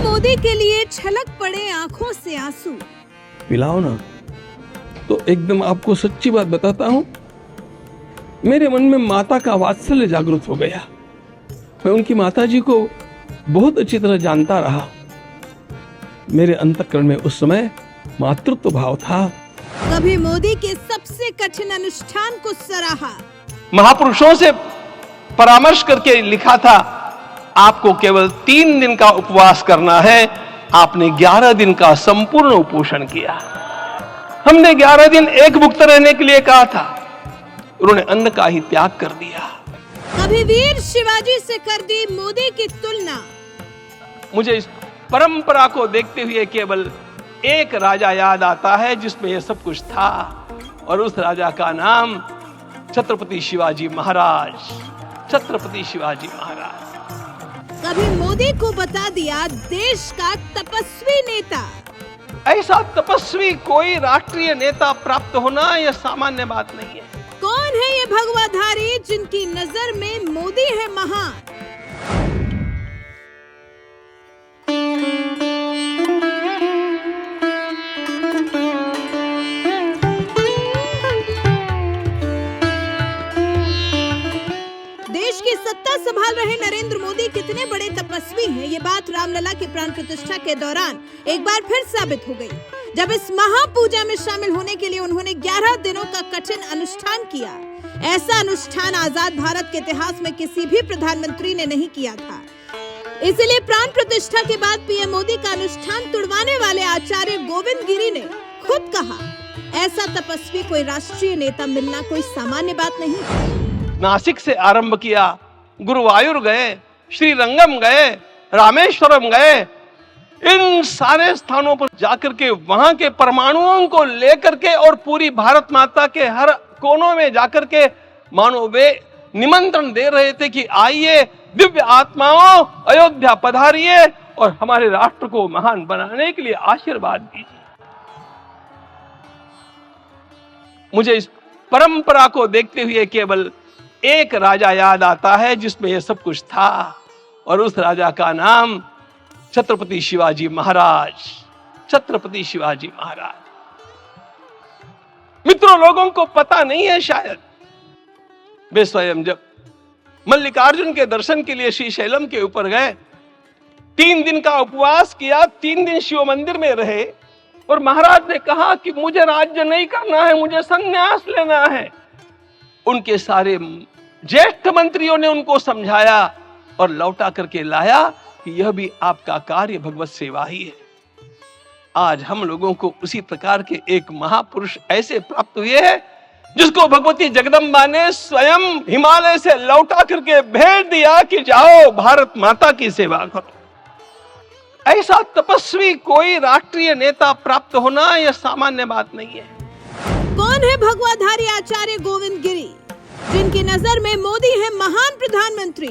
मोदी के लिए छलक पड़े आंखों से आंसू। पिलाओ ना। तो एकदम आपको सच्ची बात बताता हूं, मेरे मन में माता का वात्सल्य जागृत हो गया। मैं उनकी माता जी को बहुत अच्छी तरह जानता रहा। मेरे अंतःकरण में उस समय मातृत्व भाव था। कभी मोदी के सबसे कठिन अनुष्ठान को सराहा। महापुरुषों से परामर्श करके लिखा था, आपको केवल 3 दिन का उपवास करना है। आपने 11 दिन का संपूर्ण उपोषण किया। हमने 11 दिन एक मुक्त रहने के लिए कहा था, उन्होंने अन्न का ही त्याग कर दिया। कभी वीर शिवाजी से कर दी मोदी की तुलना। मुझे इस परंपरा को देखते हुए केवल एक राजा याद आता है जिसमें यह सब कुछ था, और उस राजा का नाम छत्रपति शिवाजी महाराज। छत्रपति शिवाजी महाराज। कभी मोदी को बता दिया देश का तपस्वी नेता। ऐसा तपस्वी कोई राष्ट्रीय नेता प्राप्त होना यह सामान्य बात नहीं है। कौन है ये भगवाधारी जिनकी नजर में मोदी है महान? देश की सत्ता संभाल रहे नरेंद्र मोदी कितने बड़े तपस्वी हैं, ये बात रामलला की प्राण प्रतिष्ठा के दौरान एक बार फिर साबित हो गई, जब इस महापूजा में शामिल होने के लिए उन्होंने 11 दिनों का कठिन अनुष्ठान किया। ऐसा अनुष्ठान आजाद भारत के इतिहास में किसी भी प्रधानमंत्री ने नहीं किया था। इसलिए प्राण प्रतिष्ठा के बाद पीएम मोदी का अनुष्ठान तुड़वाने वाले आचार्य गोविंद गिरी ने खुद कहा, ऐसा तपस्वी कोई राष्ट्रीय नेता मिलना कोई सामान्य बात नहीं। नासिक से आरंभ किया, गुरुवायूर गए, श्रीरंगम गए, रामेश्वरम गए, इन सारे स्थानों पर जाकर के वहां के परमाणुओं को लेकर के और पूरी भारत माता के हर कोनों में जाकर के मानो वे निमंत्रण दे रहे थे कि आइए दिव्य आत्माओं, अयोध्या पधारिए और हमारे राष्ट्र को महान बनाने के लिए आशीर्वाद दीजिए। मुझे इस परंपरा को देखते हुए केवल एक राजा याद आता है जिसमें यह सब कुछ था, और उस राजा का नाम छत्रपति शिवाजी महाराज। छत्रपति शिवाजी महाराज। मित्रों, लोगों को पता नहीं है शायद, वे स्वयं जब मल्लिकार्जुन के दर्शन के लिए श्रीशैलम के ऊपर गए, 3 दिन का उपवास किया, 3 दिन शिव मंदिर में रहे, और महाराज ने कहा कि मुझे राज्य नहीं करना है, मुझे संन्यास लेना है। उनके सारे ज्येष्ठ मंत्रियों ने उनको समझाया और लौटा करके लाया कि यह भी आपका कार्य भगवत सेवा ही है। आज हम लोगों को उसी प्रकार के एक महापुरुष ऐसे प्राप्त हुए हैं जिसको भगवती जगदम्बा ने स्वयं हिमालय से लौटा करके भेज दिया कि जाओ भारत माता की सेवा करो। ऐसा तपस्वी कोई राष्ट्रीय नेता प्राप्त होना यह सामान्य बात नहीं है। कौन है भगवाधारी आचार्य गोविंद गिरी, जिनकी नजर में मोदी है महान प्रधानमंत्री?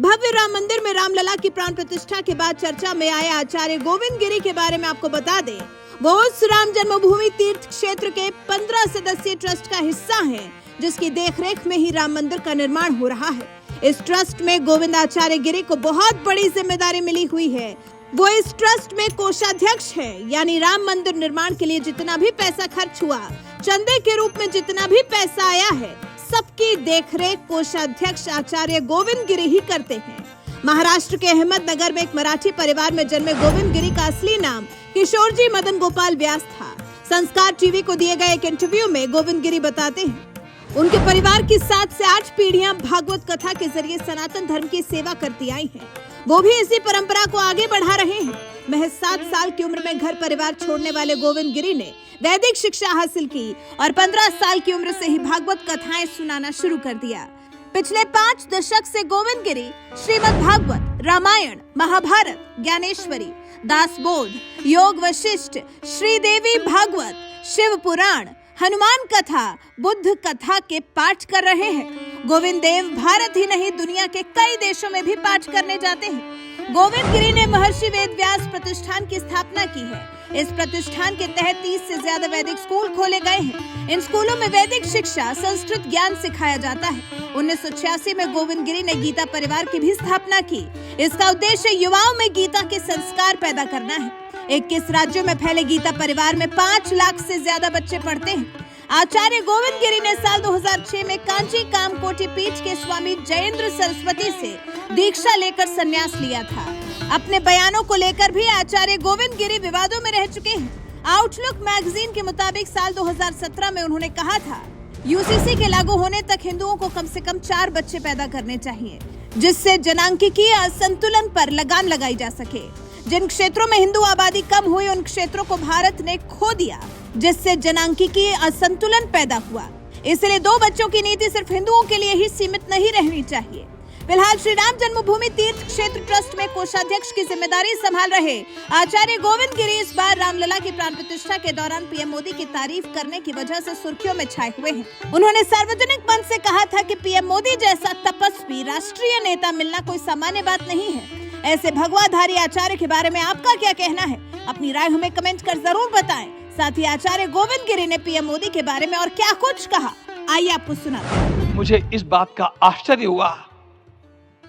भव्य राम मंदिर में रामलला की प्राण प्रतिष्ठा के बाद चर्चा में आए आचार्य गोविंद गिरी के बारे में आपको बता दें, वो उस राम जन्मभूमि तीर्थ क्षेत्र के 15 सदस्यीय ट्रस्ट का हिस्सा हैं, जिसकी देखरेख में ही राम मंदिर का निर्माण हो रहा है। इस ट्रस्ट में गोविंद आचार्य गिरी को बहुत बड़ी जिम्मेदारी मिली हुई है। वो इस ट्रस्ट में कोषाध्यक्ष है, यानी राम मंदिर निर्माण के लिए जितना भी पैसा खर्च हुआ, चंदे के रूप में जितना भी पैसा आया है, सबकी देखरेख कोषाध्यक्ष आचार्य गोविंद गिरी ही करते हैं। महाराष्ट्र के अहमदनगर में एक मराठी परिवार में जन्मे गोविंद गिरी का असली नाम किशोरजी मदन गोपाल व्यास था। संस्कार टीवी को दिए गए एक इंटरव्यू में गोविंद गिरी बताते हैं, उनके परिवार की 7 से 8 पीढ़ियां भागवत कथा के जरिए सनातन धर्म की सेवा करती आई हैं। वो भी इसी परंपरा को आगे बढ़ा रहे हैं। महज 7 साल की उम्र में घर परिवार छोड़ने वाले गोविंद गिरी ने वैदिक शिक्षा हासिल की और 15 साल की उम्र से ही भागवत कथाएं सुनाना शुरू कर दिया। पिछले 5 दशक से गोविंद गिरी श्रीमद् भागवत, रामायण, महाभारत, ज्ञानेश्वरी, दासबोध, योग वशिष्ठ, श्रीदेवी भागवत, शिव पुराण, हनुमान कथा, बुद्ध कथा के पाठ कर रहे हैं। गोविंद देव भारत ही नहीं दुनिया के कई देशों में भी पाठ करने जाते हैं। गोविंद गिरी ने महर्षि वेदव्यास प्रतिष्ठान की स्थापना की है। इस प्रतिष्ठान के तहत 30 से ज्यादा वैदिक स्कूल खोले गए हैं। इन स्कूलों में वैदिक शिक्षा, संस्कृत ज्ञान सिखाया जाता है। 1986 में गोविंद गिरी ने गीता परिवार की भी स्थापना की। इसका उद्देश्य युवाओं में गीता के संस्कार पैदा करना है। 21 राज्यों में फैले गीता परिवार में 5 लाख से ज्यादा बच्चे पढ़ते हैं। आचार्य गोविंद गिरी ने साल 2006 में कांची कामकोटि पीठ के स्वामी जयेंद्र सरस्वती से दीक्षा लेकर संन्यास लिया था। अपने बयानों को लेकर भी आचार्य गोविंद गिरी विवादों में रह चुके हैं। आउटलुक मैगजीन के मुताबिक साल 2017 में उन्होंने कहा था, यूसीसी के लागू होने तक हिंदुओं को कम से कम 4 बच्चे पैदा करने चाहिए, जिससे जनांकिकीय असंतुलन पर लगाम लगाई जा सके। जिन क्षेत्रों में हिंदू आबादी कम हुई, उन क्षेत्रों को भारत ने खो दिया, जिससे जनांकिकीय असंतुलन पैदा हुआ। इसलिए 2 बच्चों की नीति सिर्फ हिंदुओं के लिए ही सीमित नहीं रहनी चाहिए। फिलहाल श्री राम जन्मभूमि तीर्थ क्षेत्र ट्रस्ट में कोषाध्यक्ष की जिम्मेदारी संभाल रहे आचार्य गोविंद गिरी इस बार रामलला की प्राण प्रतिष्ठा के दौरान पीएम मोदी की तारीफ करने की वजह से सुर्खियों में छाए हुए हैं। उन्होंने सार्वजनिक मंच से कहा था कि पीएम मोदी जैसा तपस्वी राष्ट्रीय नेता मिलना कोई सामान्य बात नहीं है। ऐसे भगवाधारी आचार्य के बारे में आपका क्या कहना है? अपनी राय हमें कमेंट कर जरूर बताएं। साथ ही आचार्य गोविंद गिरी ने पीएम मोदी के बारे में और क्या कुछ कहा, आइए आपको सुनाते। मुझे इस बात का आश्चर्य हुआ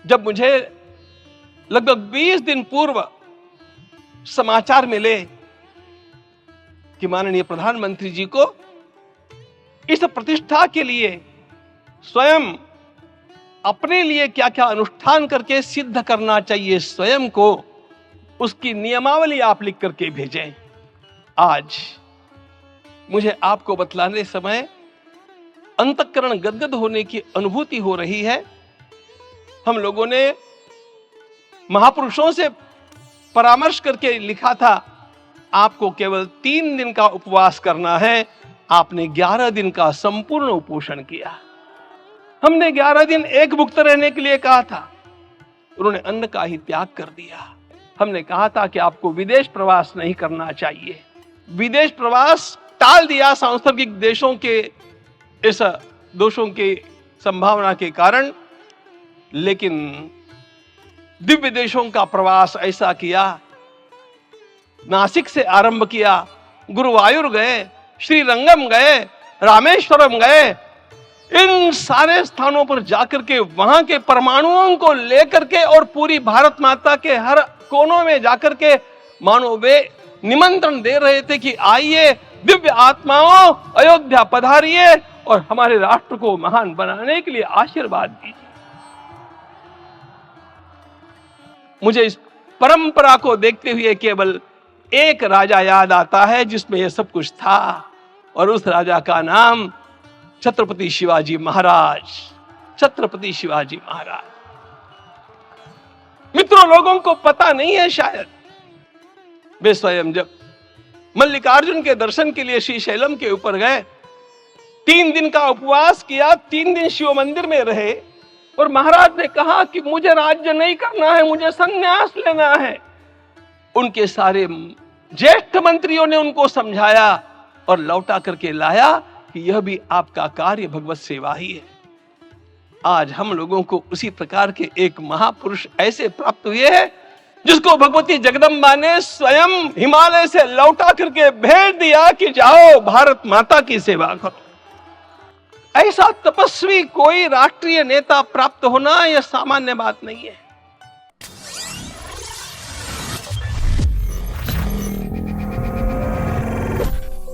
जब मुझे लगभग 20 दिन पूर्व समाचार मिले कि माननीय प्रधानमंत्री जी को इस प्रतिष्ठा के लिए स्वयं अपने लिए क्या क्या अनुष्ठान करके सिद्ध करना चाहिए स्वयं को, उसकी नियमावली आप लिख करके भेजें। आज मुझे आपको बतलाने समय अंतःकरण गदगद होने की अनुभूति हो रही है। हम लोगों ने महापुरुषों से परामर्श करके लिखा था, आपको केवल 3 दिन का उपवास करना है। आपने 11 दिन का संपूर्ण उपोषण किया। हमने 11 दिन एकभुक्त रहने के लिए कहा था, उन्होंने अन्न का ही त्याग कर दिया। हमने कहा था कि आपको विदेश प्रवास नहीं करना चाहिए, विदेश प्रवास टाल दिया सांसर्गिक देशों के इस दोषों की संभावना के कारण। लेकिन दिव्य देशों का प्रवास ऐसा किया, नासिक से आरंभ किया, गुरुवायूर गए, श्रीरंगम गए, रामेश्वरम गए। इन सारे स्थानों पर जाकर के वहां के परमाणुओं को लेकर के और पूरी भारत माता के हर कोनों में जाकर के मानो वे निमंत्रण दे रहे थे कि आइए दिव्य आत्माओं, अयोध्या पधारिए और हमारे राष्ट्र को महान बनाने के लिए आशीर्वाद दीजिए। मुझे इस परंपरा को देखते हुए केवल एक राजा याद आता है जिसमें यह सब कुछ था, और उस राजा का नाम छत्रपति शिवाजी महाराज। छत्रपति शिवाजी महाराज। मित्रों, लोगों को पता नहीं है शायद, वे स्वयं जब मल्लिकार्जुन के दर्शन के लिए श्रीशैलम के ऊपर गए, 3 दिन का उपवास किया, 3 दिन शिव मंदिर में रहे, और महाराज ने कहा कि मुझे राज्य नहीं करना है, मुझे संन्यास लेना है। उनके सारे ज्येष्ठ मंत्रियों ने उनको समझाया और लौटा करके लाया कि यह भी आपका कार्य भगवत सेवा ही है। आज हम लोगों को उसी प्रकार के एक महापुरुष ऐसे प्राप्त हुए हैं जिसको भगवती जगदम्बा ने स्वयं हिमालय से लौटा करके भेज दिया कि जाओ भारत माता की सेवा करो। ऐसा तपस्वी कोई राष्ट्रीय नेता प्राप्त होना यह सामान्य बात नहीं है।